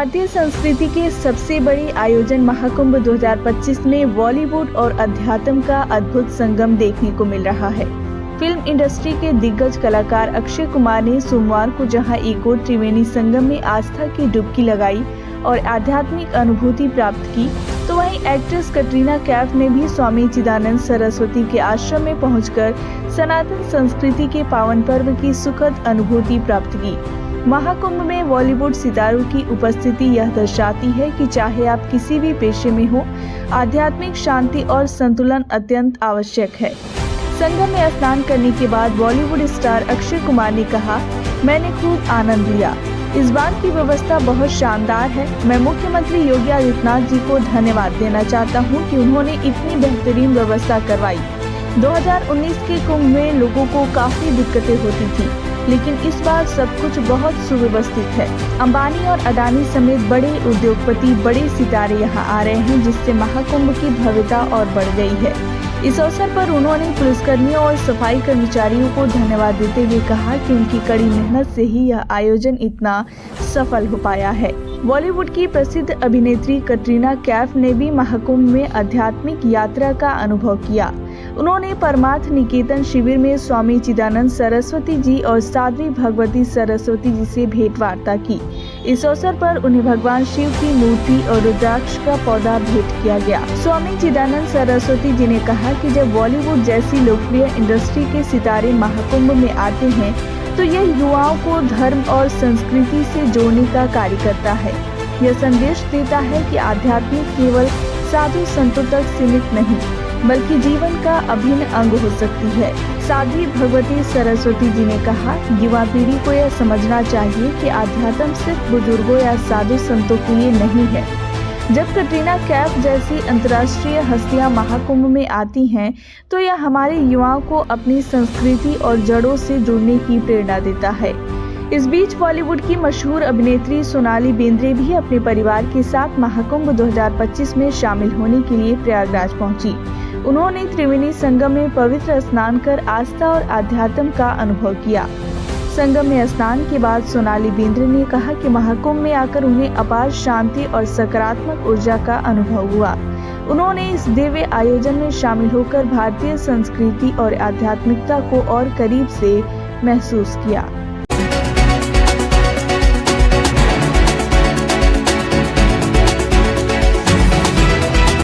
भारतीय संस्कृति के सबसे बड़े आयोजन महाकुंभ 2025 में बॉलीवुड और अध्यात्म का अद्भुत संगम देखने को मिल रहा है। फिल्म इंडस्ट्री के दिग्गज कलाकार अक्षय कुमार ने सोमवार को जहां एक और त्रिवेणी संगम में आस्था की डुबकी लगाई और आध्यात्मिक अनुभूति प्राप्त की, तो वहीं एक्ट्रेस कटरीना कैफ ने भी स्वामी चिदानंद सरस्वती के आश्रम में पहुंचकर सनातन संस्कृति के पावन पर्व की सुखद अनुभूति प्राप्त की। महाकुंभ में बॉलीवुड सितारों की उपस्थिति यह दर्शाती है कि चाहे आप किसी भी पेशे में हो, आध्यात्मिक शांति और संतुलन अत्यंत आवश्यक है। संगम में स्नान करने के बाद बॉलीवुड स्टार अक्षय कुमार ने कहा, मैंने खूब आनंद लिया। इस बार की व्यवस्था बहुत शानदार है। मैं मुख्यमंत्री योगी आदित्यनाथ जी को धन्यवाद देना चाहता हूं कि उन्होंने इतनी बेहतरीन व्यवस्था करवाई। 2019 के कुंभ में लोगों को काफी दिक्कतें होती थी, लेकिन इस बार सब कुछ बहुत सुव्यवस्थित है। अंबानी और अडानी समेत बड़े उद्योगपति, बड़े सितारे यहां आ रहे हैं, जिससे महाकुंभ की भव्यता और बढ़ गई है। इस अवसर पर उन्होंने पुलिसकर्मियों और सफाई कर्मचारियों को धन्यवाद देते हुए कहा कि उनकी कड़ी मेहनत से ही यह आयोजन इतना सफल हो पाया है। बॉलीवुड की प्रसिद्ध अभिनेत्री कटरीना कैफ ने भी महाकुंभ में आध्यात्मिक यात्रा का अनुभव किया। उन्होंने परमार्थ निकेतन शिविर में स्वामी चिदानंद सरस्वती जी और साध्वी भगवती सरस्वती जी से भेंट वार्ता की। इस अवसर पर उन्हें भगवान शिव की मूर्ति और रुद्राक्ष का पौधा भेंट किया गया। स्वामी चिदानंद सरस्वती जी ने कहा कि जब बॉलीवुड जैसी लोकप्रिय इंडस्ट्री के सितारे महाकुंभ में आते हैं, तो यह युवाओं को धर्म और संस्कृति से जोड़ने का कार्य करता है। यह संदेश देता है कि आध्यात्मिक केवल साधु संतों तक सीमित नहीं, बल्कि जीवन का अभिन्न अंग हो सकती है। साध्वी भगवती सरस्वती जी ने कहा, युवा पीढ़ी को यह समझना चाहिए कि आध्यात्म सिर्फ बुजुर्गों या साधु संतों के लिए नहीं है। जब कटरीना कैफ जैसी अंतर्राष्ट्रीय हस्तियां महाकुंभ में आती हैं, तो यह हमारे युवाओं को अपनी संस्कृति और जड़ों से जुड़ने की प्रेरणा देता है। इस बीच बॉलीवुड की मशहूर अभिनेत्री सोनाली बेंद्रे भी अपने परिवार के साथ महाकुंभ 2025 में शामिल होने के लिए प्रयागराज पहुंची। उन्होंने त्रिवेणी संगम में पवित्र स्नान कर आस्था और आध्यात्म का अनुभव किया। संगम में स्नान के बाद सोनाली बेंद्रे ने कहा कि महाकुंभ में आकर उन्हें अपार शांति और सकारात्मक ऊर्जा का अनुभव हुआ। उन्होंने इस दिव्य आयोजन में शामिल होकर भारतीय संस्कृति और आध्यात्मिकता को और करीब से महसूस किया।